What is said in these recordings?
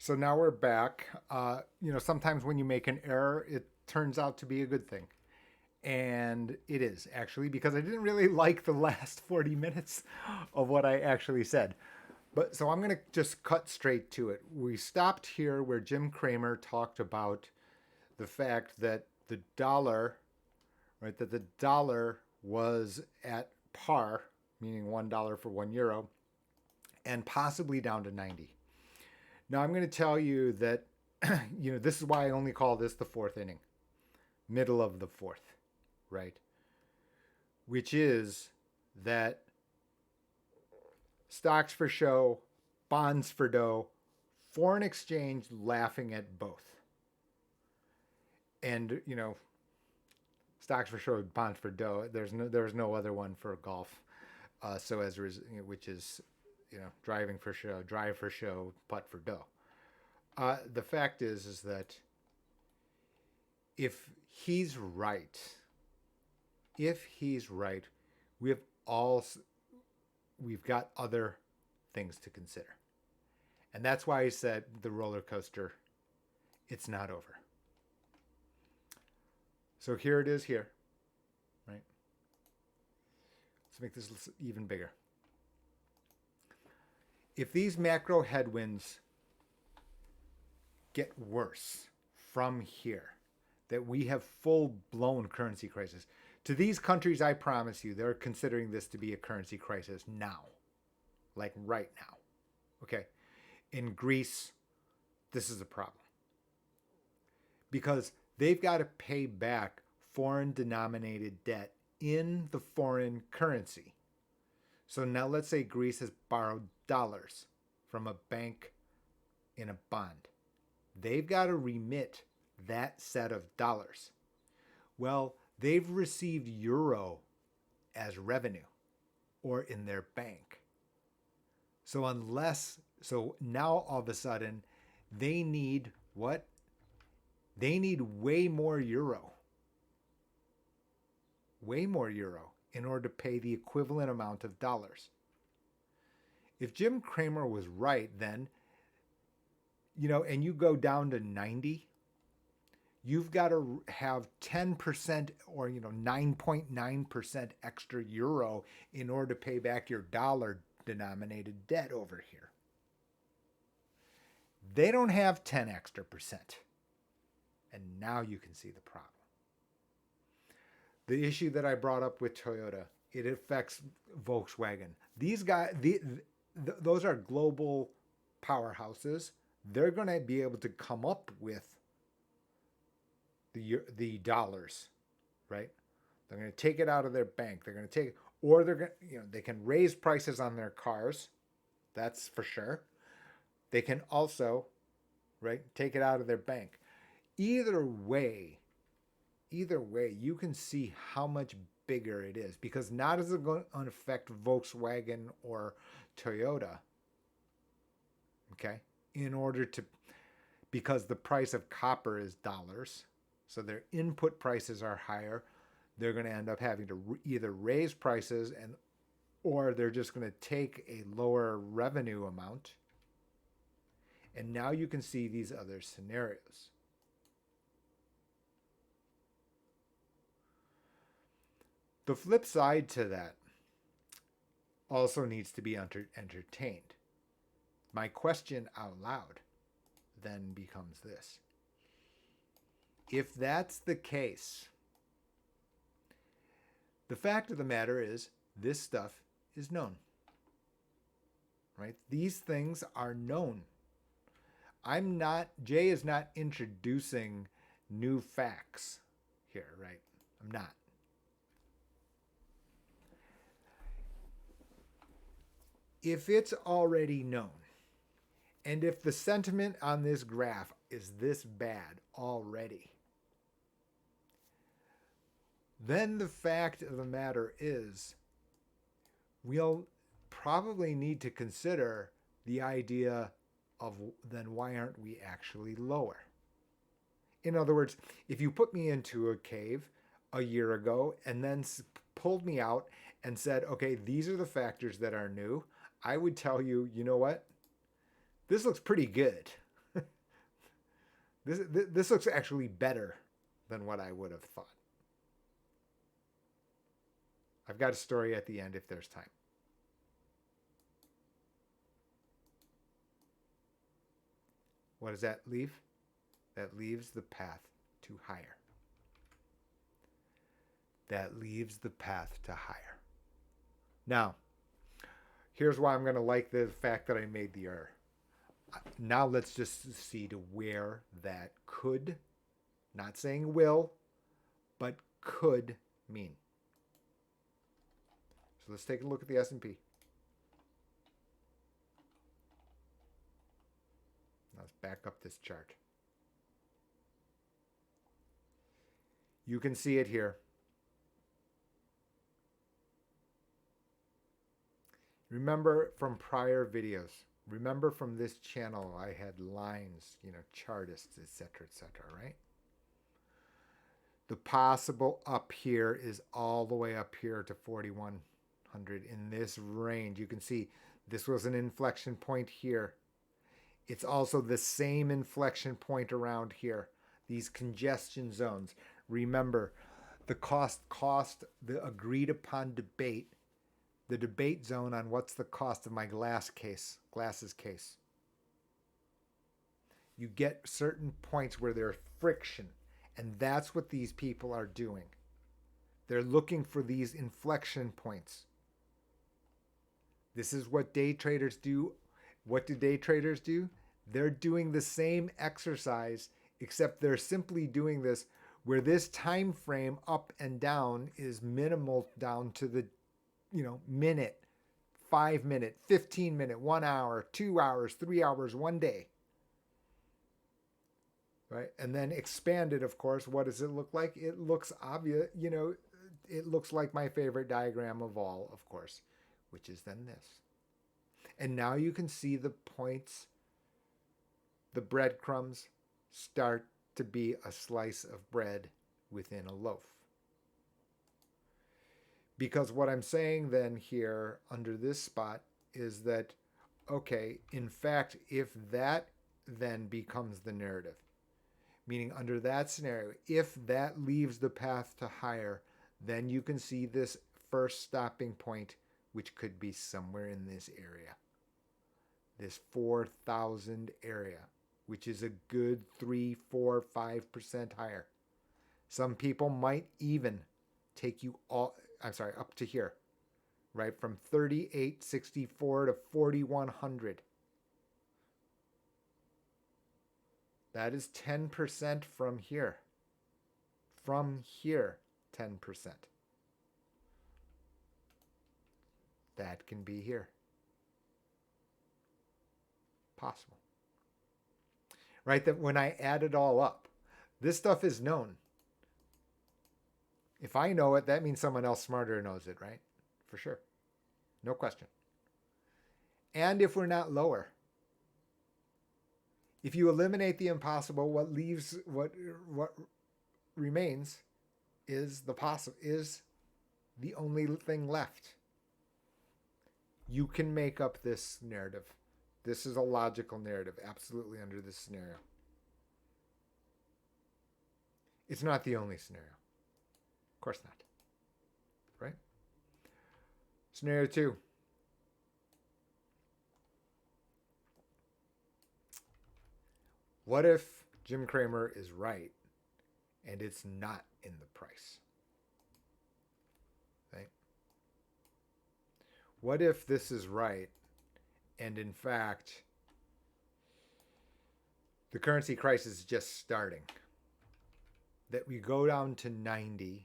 So now we're back. Sometimes when you make an error, it turns out to be a good thing. And it is actually because I didn't really like the last 40 minutes of what I actually said. But so I'm going to just cut straight to it. We stopped here where Jim Cramer talked about the fact that the dollar, right, that the dollar was at par, meaning $1 for 1 euro, and possibly down to 90. Now I'm going to tell you that this is why I only call this the fourth inning, middle of the fourth, right? Which is that stocks for show, bonds for dough, foreign exchange laughing at both. And stocks for show, bonds for dough. There's no other one for golf. So as which is driving for show, drive for show, putt for dough. The fact is that if he's right, if he's right, we have all we've got other things to consider, and that's why I said the roller coaster, it's not over. So here it is here, right? Let's make this even bigger. If these macro headwinds get worse from here, that we have full-blown currency crisis. To these countries, I promise you, they're considering this to be a currency crisis now, like right now. Okay. In Greece, this is a problem because they've got to pay back foreign denominated debt in the foreign currency. So now let's say Greece has borrowed dollars from a bank in a bond. They've got to remit that set of dollars. Well, they've received euro as revenue or in their bank. So now all of a sudden they need what? They need way more euro. Way more euro in order to pay the equivalent amount of dollars. If Jim Cramer was right, then, and you go down to 90, you've got to have 10% or 9.9% extra euro in order to pay back your dollar denominated debt over here. They don't have 10 extra percent. And now you can see the problem. The issue that I brought up with Toyota, it affects Volkswagen. These guys, those are global powerhouses. They're going to be able to come up with the dollars, right? They're going to take it out of their bank. They're going to take, or they're going, they can raise prices on their cars. That's for sure. They can also, right, take it out of their bank. Either way, you can see how much bigger it is because not is it going to affect Volkswagen or Toyota. Okay, because the price of copper is dollars, so their input prices are higher. They're going to end up having to either raise prices or they're just going to take a lower revenue amount. And now you can see these other scenarios. The flip side to that also needs to be entertained. My question out loud then becomes this. If that's the case, the fact of the matter is this stuff is known. Right? These things are known. Jay is not introducing new facts here, right? I'm not. If it's already known, and if the sentiment on this graph is this bad already, then the fact of the matter is we'll probably need to consider the idea of then why aren't we actually lower? In other words, if you put me into a cave a year ago and then pulled me out and said, okay, these are the factors that are new, I would tell you, you know what? This looks pretty good. This looks actually better than what I would have thought. I've got a story at the end if there's time. What does that leave? That leaves the path to higher. That leaves the path to higher. Now, here's why I'm going to like the fact that I made the error. Now let's just see to where that could, not saying will, but could mean. So let's take a look at the S&P. Let's back up this chart. You can see it here. Remember from prior videos, remember from this channel, I had lines, chartists, etc., right? The possible up here is all the way up here to 4,100 in this range. You can see this was an inflection point here. It's also the same inflection point around here. These congestion zones. Remember, the the agreed upon debate, the debate zone on what's the cost of my glasses case. You get certain points where there's friction, and that's what these people are doing. They're looking for these inflection points. This is what day traders do. What do day traders do? They're doing the same exercise, except they're simply doing this where this time frame up and down is minimal down to the minute, 5 minute, 15 minute, 1 hour, 2 hours, 3 hours, 1 day. Right? And then expanded, of course, what does it look like? It looks obvious, it looks like my favorite diagram of all, of course, which is then this. And now you can see the points, the breadcrumbs start to be a slice of bread within a loaf. Because what I'm saying then here under this spot is that, okay, in fact, if that then becomes the narrative, meaning under that scenario, if that leaves the path to higher, then you can see this first stopping point, which could be somewhere in this area, this 4,000 area, which is a good 3, 4, 5% higher. Some people might even take you up to here, right? From 38.64 to 4,100. That is 10% from here. From here, 10%. That can be here. Possible. Right? That when I add it all up, this stuff is known. If I know it, that means someone else smarter knows it, right? For sure. No question. And if we're not lower, if you eliminate the impossible, what remains is the only thing left. You can make up this narrative. This is a logical narrative, absolutely, under this scenario. It's not the only scenario. Of course not. Right? Scenario 2. What if Jim Cramer is right and it's not in the price? Right? What if this is right and in fact the currency crisis is just starting? That we go down to 90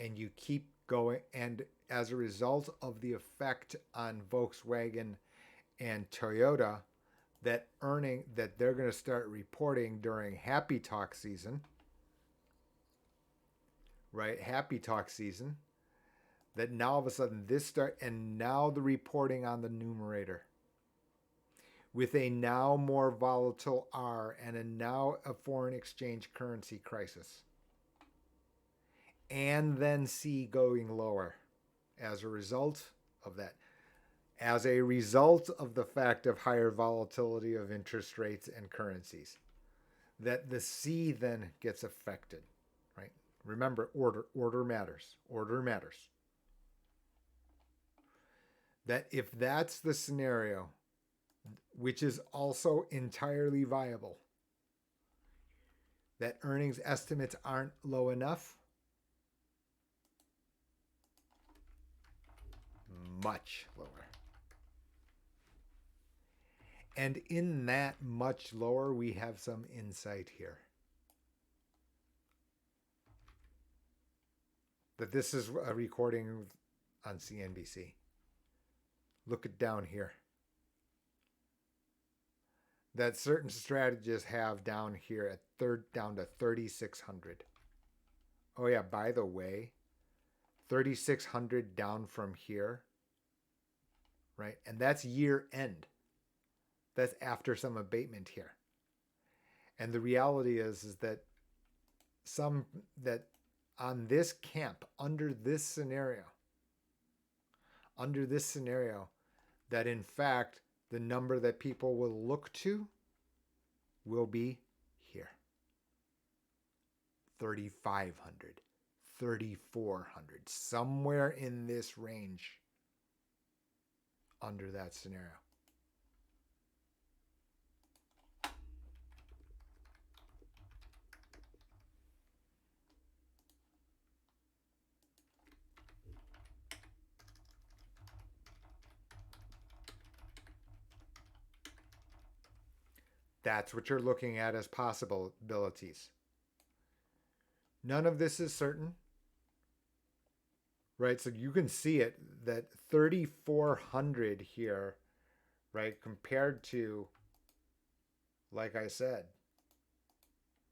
and you keep going, and as a result of the effect on Volkswagen and Toyota, that they're going to start reporting during happy talk season, right? Happy talk season, that now all of a sudden and now the reporting on the numerator with a now more volatile R and now a foreign exchange currency crisis, and then C going lower as a result of that. As a result of the fact of higher volatility of interest rates and currencies. that the C then gets affected, right? Remember, order matters. Order matters. That if that's the scenario, which is also entirely viable, that earnings estimates aren't low enough, much lower. And in that much lower, we have some insight here. That this is a recording on CNBC. Look at down here. That certain strategists have down here at down to 3,600. Oh yeah, by the way, 3,600 down from here, right? And that's year end. That's after some abatement here. And the reality is that some that on this camp, under this scenario, that in fact the number that people will look to will be here. 3,500, 3,400, somewhere in this range under that scenario. That's what you're looking at as possibilities. None of this is certain, right? So you can see it that 3,400 here, right, compared to, like I said,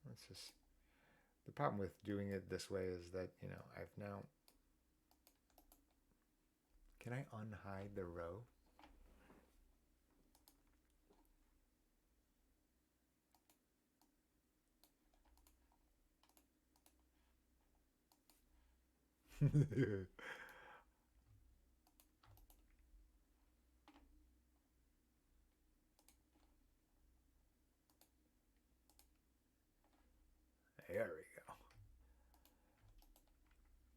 let's just, the problem with doing it this way is that, I've now, can I unhide the row? There we go.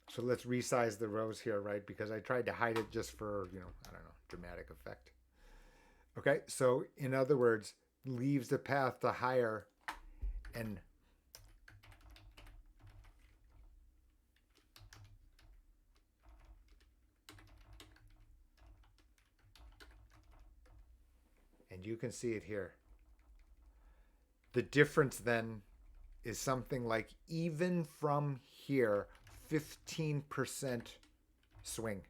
So let's resize the rows here, right? Because I tried to hide it just for, I don't know, dramatic effect. Okay, so in other words, leaves the path to higher and you can see it here. The difference then is something like, even from here, 15% swing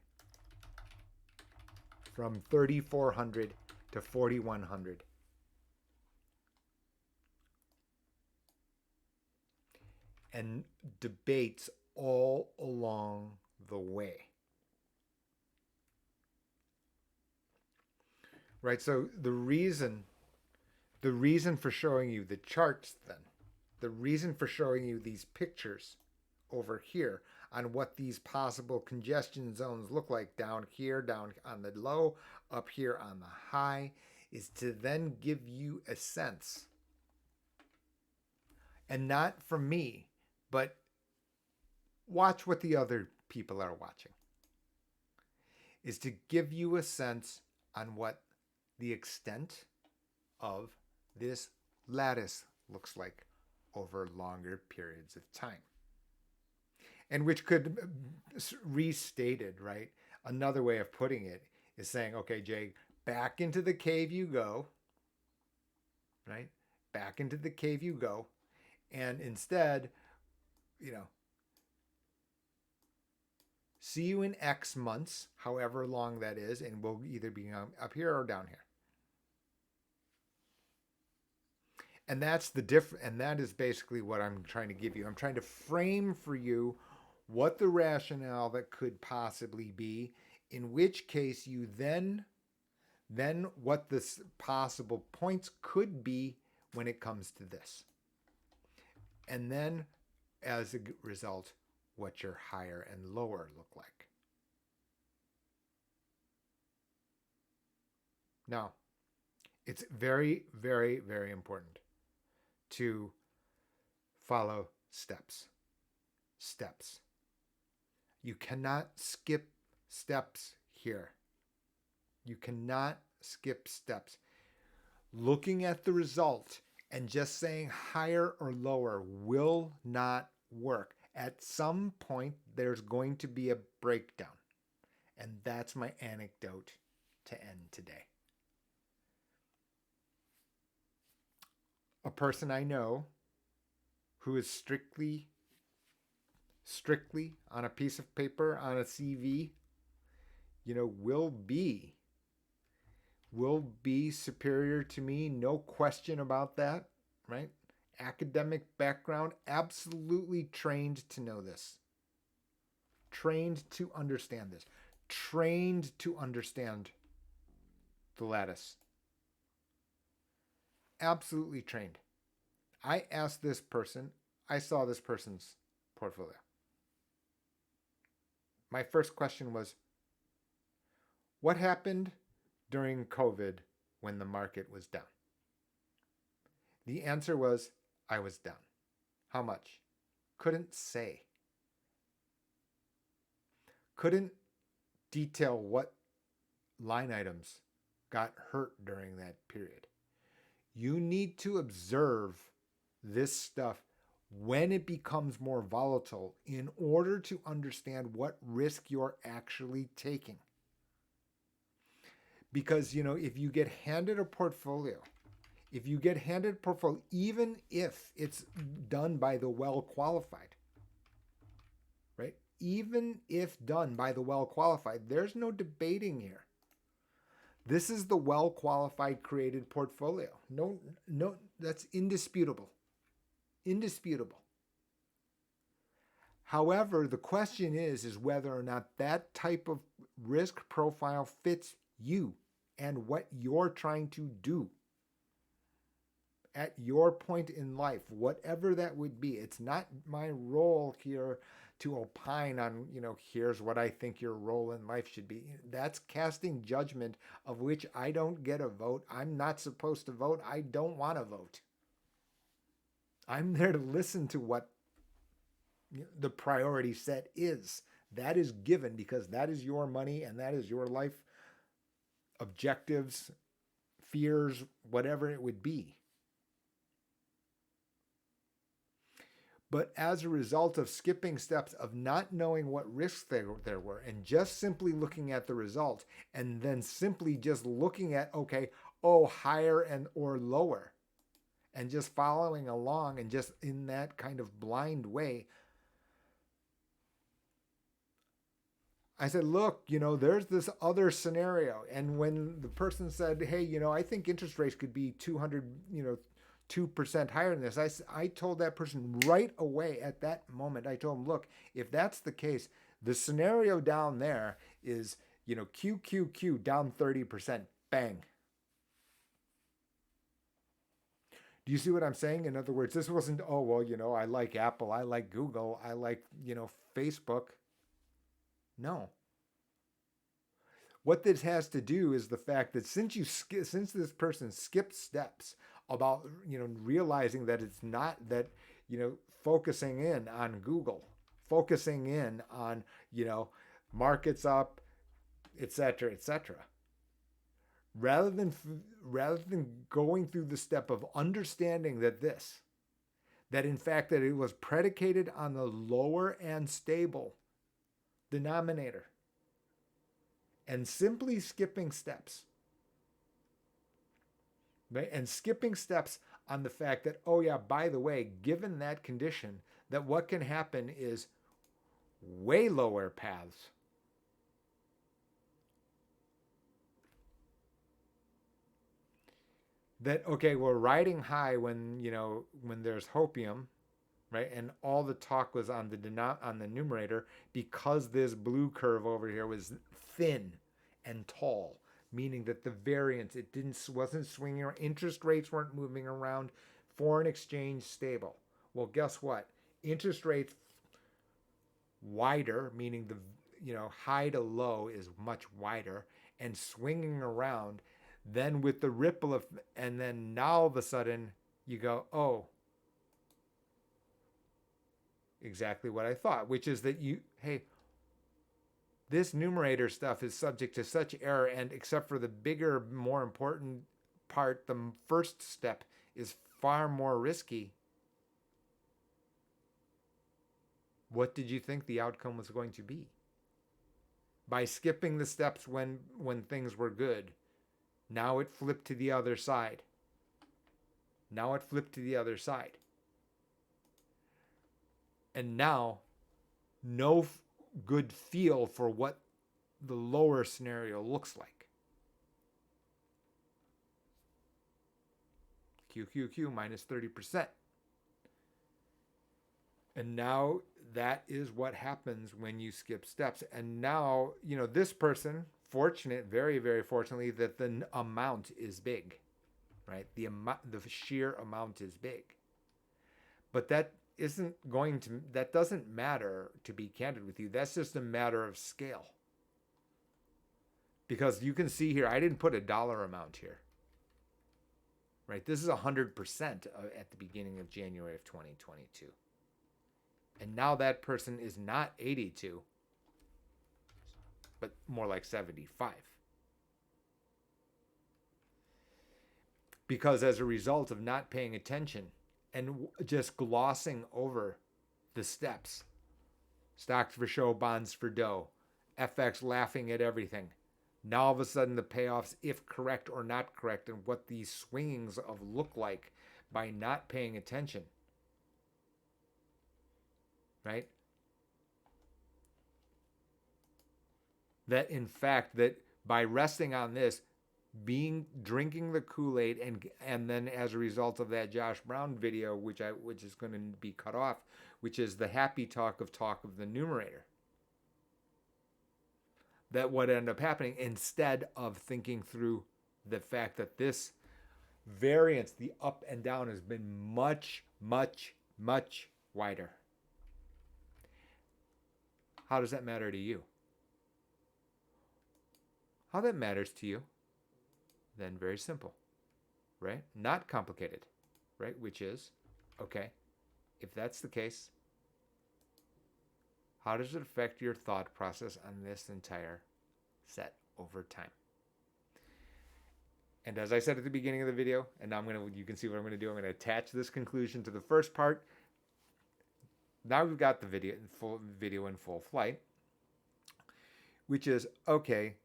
from 3,400 to 4,100. And debates all along the way. Right? So the reason for showing you the charts then, the reason for showing you these pictures over here on what these possible congestion zones look like down here, down on the low, up here on the high, is to then give you a sense. And not from me, but watch what the other people are watching. Is to give you a sense on what the extent of this lattice looks like over longer periods of time. And which could, restated, right? Another way of putting it is saying, okay, Jay, back into the cave you go, right? Back into the cave you go. And instead, see you in X months, however long that is, and we'll either be up here or down here. And that's the difference, and that is basically what I'm trying to give you. I'm trying to frame for you what the rationale that could possibly be, in which case you then what the possible points could be when it comes to this. And then, as a result, what your higher and lower look like. Now, it's very, very, very important to follow steps. Steps. You cannot skip steps here. You cannot skip steps. Looking at the result and just saying higher or lower will not work. At some point, there's going to be a breakdown. And that's my anecdote to end today. A person I know who is strictly on a piece of paper, on a CV, will be superior to me, no question about that, right? Academic background, absolutely trained to know this, trained to understand this, trained to understand the lattice. Absolutely trained. I asked this person, I saw this person's portfolio. My first question was, what happened during COVID when the market was down? The answer was, I was down. How much? Couldn't say. Couldn't detail what line items got hurt during that period. You need to observe this stuff when it becomes more volatile in order to understand what risk you're actually taking. Because, if you get handed a portfolio, even if it's done by the well-qualified, right? Even if done by the well-qualified, there's no debating here. This is the well-qualified created portfolio. No, that's indisputable. Indisputable. However, the question is whether or not that type of risk profile fits you and what you're trying to do at your point in life, whatever that would be. It's not my role here to opine on, here's what I think your role in life should be. That's casting judgment of which I don't get a vote. I'm not supposed to vote. I don't want to vote. I'm there to listen to what the priority set is. That is given because that is your money and that is your life objectives, fears, whatever it would be. But as a result of skipping steps, of not knowing what risks there were, and just simply looking at the result, and then simply just looking at, higher and or lower, and just following along and just in that kind of blind way, I said, look, there's this other scenario. And when the person said, hey, I think interest rates could be 2% higher than this, I told that person right away at that moment, I told him, look, if that's the case, the scenario down there is, QQQ down 30%, bang. Do you see what I'm saying? In other words, this wasn't, I like Apple, I like Google, I like, Facebook. No. What this has to do is the fact that since this person skipped steps about, realizing that it's not that, focusing in on Google, focusing in on, markets up, etc., etc. Rather than going through the step of understanding that in fact that it was predicated on the lower and stable denominator, and simply skipping steps, right? And skipping steps on the fact that, by the way, given that condition, that what can happen is way lower paths. That, we're riding high when there's hopium, right? And all the talk was on the numerator because this blue curve over here was thin and tall, meaning that the variance, wasn't swinging around, interest rates weren't moving around, foreign exchange stable. Well, guess what? Interest rates wider, meaning the high to low is much wider and swinging around. Then with the ripple of, and then now all of a sudden you go, exactly what I thought, which is that hey, this numerator stuff is subject to such error, and except for the bigger, more important part, the first step is far more risky. What did you think the outcome was going to be? By skipping the steps when things were good, now it flipped to the other side. Now it flipped to the other side. And now, no good feel for what the lower scenario looks like. QQQ minus 30%. And now that is what happens when you skip steps. And now, this person, fortunate, very, very fortunately, that the amount is big, right? The sheer amount is big. But that doesn't matter, to be candid with you. That's just a matter of scale. Because you can see here, I didn't put a dollar amount here. Right? This is 100% at the beginning of January of 2022. And now that person is not 82, but more like 75. Because as a result of not paying attention and just glossing over the steps, stocks for show, bonds for dough, FX laughing at everything. Now all of a sudden the payoffs, if correct or not correct, and what these swings of look like by not paying attention. Right? That in fact, that by resting on this, drinking the Kool-Aid, and then as a result of that Josh Brown video, which is going to be cut off, which is the happy talk of the numerator. That what ended up happening, instead of thinking through the fact that this variance, the up and down, has been much, much, much wider. How does that matter to you? How that matters to you, then very simple, right? Not complicated, right? Which is, okay, if that's the case, how does it affect your thought process on this entire set over time? And as I said at the beginning of the video, and now you can see what I'm going to do. I'm going to attach this conclusion to the first part. Now we've got the video in full flight, which is, okay,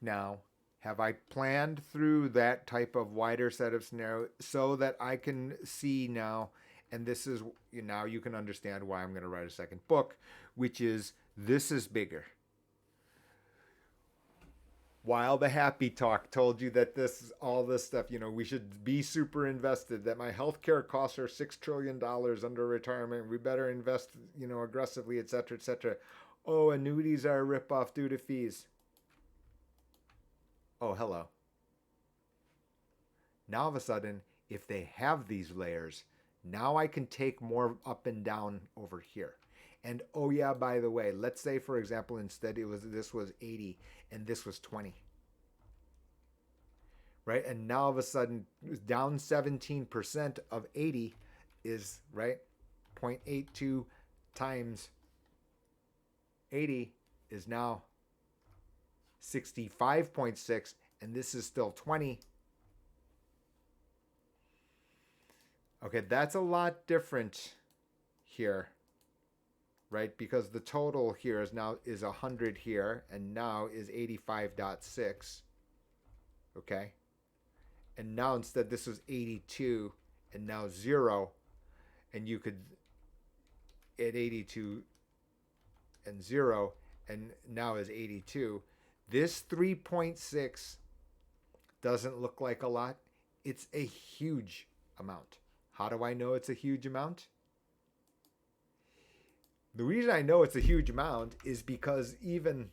now have I planned through that type of wider set of scenario so that I can see now, and this is, now you can understand why I'm going to write a second book, which is, this is bigger. While the happy talk told you that all this stuff, we should be super invested, that my healthcare costs are $6 trillion under retirement, we better invest, aggressively, et cetera, et cetera. Oh, annuities are a ripoff due to fees. Oh, hello. Now all of a sudden, if they have these layers, now I can take more up and down over here. And oh yeah, by the way, let's say, for example, instead this was 80 and this was 20. Right? And now all of a sudden, down 17% of 80 is, right, 0.82 times 80 is now 65.6, and this is still 20. Okay, that's a lot different here, right? Because the total here is 100 here, and now is 85.6. Okay? And now instead this was 82, and now 0, and you could add 82 and 0, and now is 82. This 3.6 doesn't look like a lot. It's a huge amount. How do I know it's a huge amount? The reason I know it's a huge amount is because even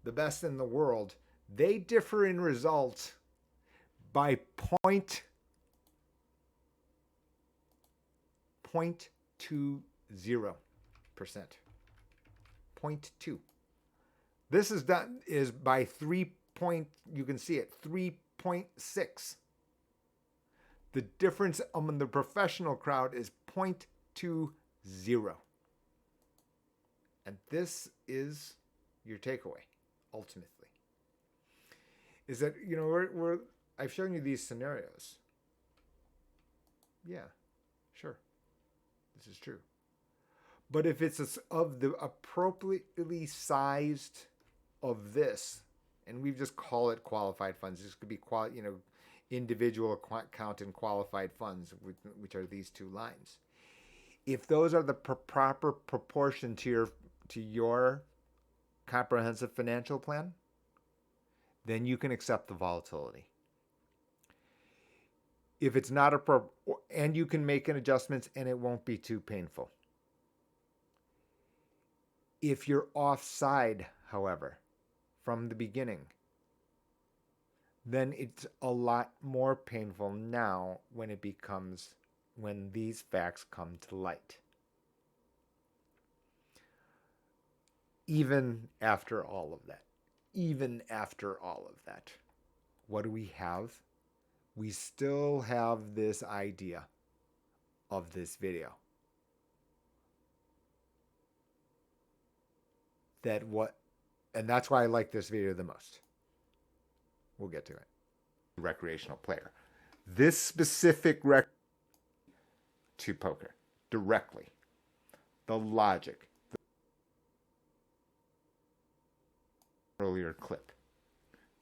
the best in the world, they differ in results by 0.20%. .2. This is by 3 point, you can see it, 3.6. The difference among the professional crowd is 0.20. Zero. And this is your takeaway, ultimately. Is that, I've shown you these scenarios. Yeah, sure. This is true. But if it's of the appropriately sized of this, and we just call it qualified funds. This could be individual account and qualified funds, which are these two lines. If those are the proper proportion to your comprehensive financial plan, then you can accept the volatility. If it's not appropriate, and you can make an adjustments and it won't be too painful. If you're offside, however, from the beginning, then it's a lot more painful now when these facts come to light. Even after all of that, what do we have? We still have this idea of this video. And that's why I like this video the most. We'll get to it. Recreational player. This specific to poker directly. The logic. The earlier clip.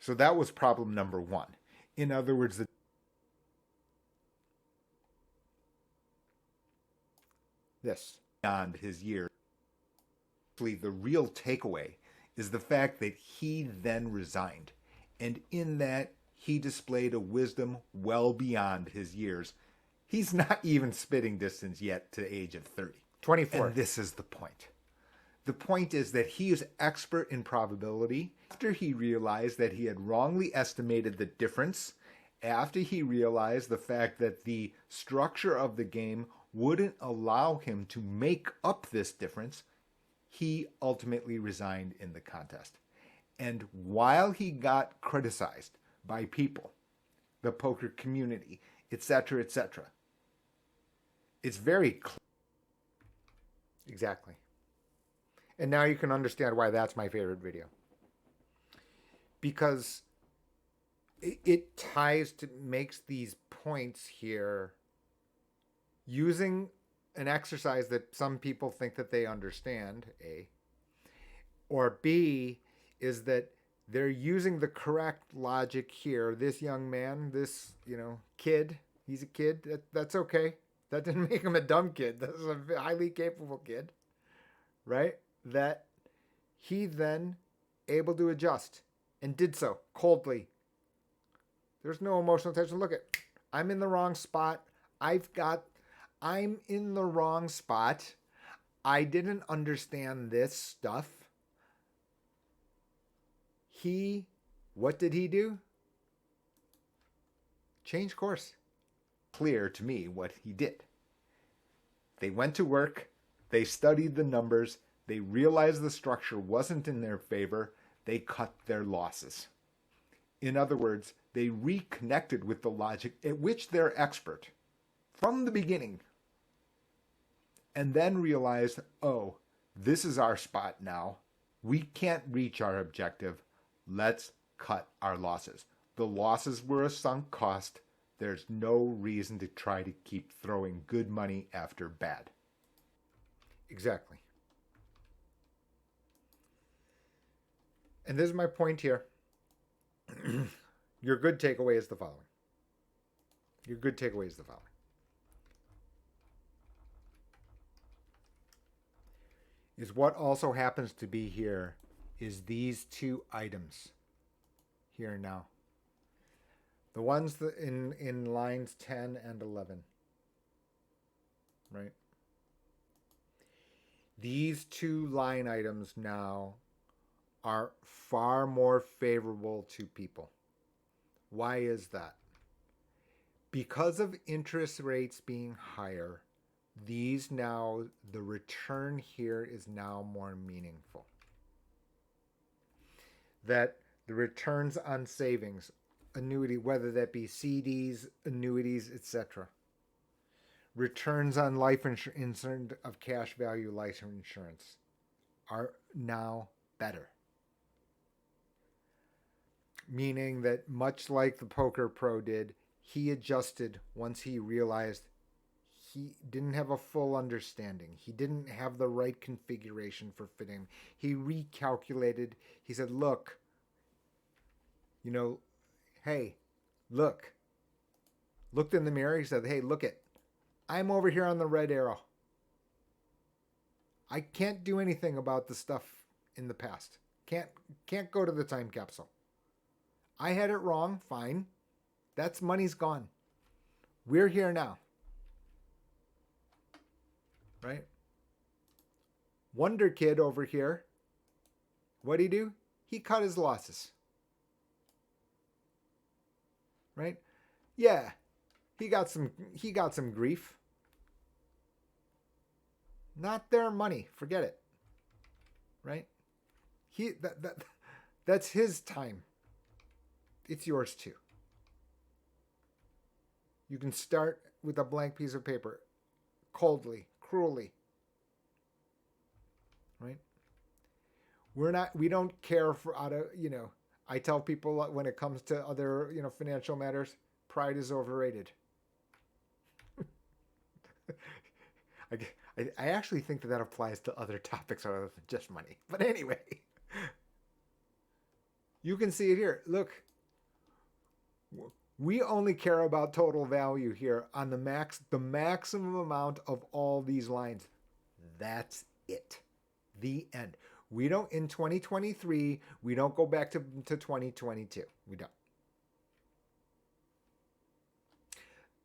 So that was problem number one. In other words, this beyond his years. The real takeaway is the fact that he then resigned, and in that he displayed a wisdom well beyond his years. He's not even spitting distance yet to the age of 30. 24. And this is the point. The point is that he is expert in probability. After he realized that he had wrongly estimated the difference, after he realized the fact that the structure of the game wouldn't allow him to make up this difference, he ultimately resigned in the contest. And while he got criticized by people, the poker community, etc., it's very clear. Exactly. And now you can understand why that's my favorite video. Because it makes these points here using an exercise that some people think that they understand, A. Or B, is that they're using the correct logic here. This young man, this, kid, he's a kid. That's okay. That didn't make him a dumb kid. That's a highly capable kid, right? That he then able to adjust and did so coldly. There's no emotional tension. Look at, I'm in the wrong spot. I'm in the wrong spot. I didn't understand this stuff. What did he do? Change course. Clear to me what he did. They went to work. They studied the numbers. They realized the structure wasn't in their favor. They cut their losses. In other words, they reconnected with the logic at which they're expert from the beginning. And then realized, oh, this is our spot now. We can't reach our objective. Let's cut our losses. The losses were a sunk cost. There's no reason to try to keep throwing good money after bad. Exactly. And this is my point here. Your good takeaway is the following. Is what also happens to be here is these two items here now. The ones that in lines 10 and 11. Right? These two line items now are far more favorable to people. Why is that? Because of interest rates being higher, the return here is now more meaningful. That the returns on savings, annuity, whether that be CDs, annuities, etc., Returns on life insurance of cash value life insurance are now better. Meaning that much like the Poker Pro did, he adjusted once he realized he didn't have a full understanding. He didn't have the right configuration for fitting. He recalculated. He said, look, you know, hey, look. Looked in the mirror. He said, hey, look it. I'm over here on the red arrow. I can't do anything about the stuff in the past. Can't go to the time capsule. I had it wrong. Fine. That's money's gone. We're here now. Right? Wonder Kid over here. What'd he do? He cut his losses. Right? Yeah. He got some grief. Not their money. Forget it. Right? That's his time. It's yours too. You can start with a blank piece of paper, coldly, cruelly. Right? We don't care for I tell people when it comes to other, financial matters, pride is overrated. I actually think that applies to other topics other than just money. But anyway, you can see it here. Look, we only care about total value here on the maximum amount of all these lines. That's it. The end. We don't, in 2023, we don't go back to 2022. We don't.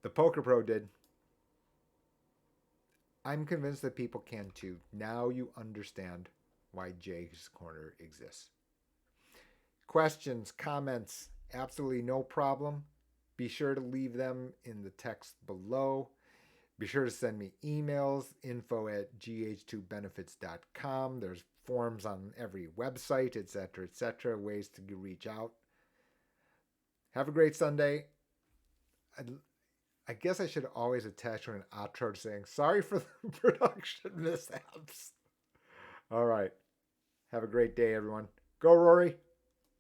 The Poker Pro did. I'm convinced that people can too. Now you understand why Jay's Corner exists. Questions, comments, absolutely no problem. Be sure to leave them in the text below. Be sure to send me emails, info@gh2benefits.com. There's forms on every website, etc., ways to reach out. Have a great Sunday. I guess I should always attach an outro saying, sorry for the production mishaps. All right. Have a great day, everyone. Go, Rory.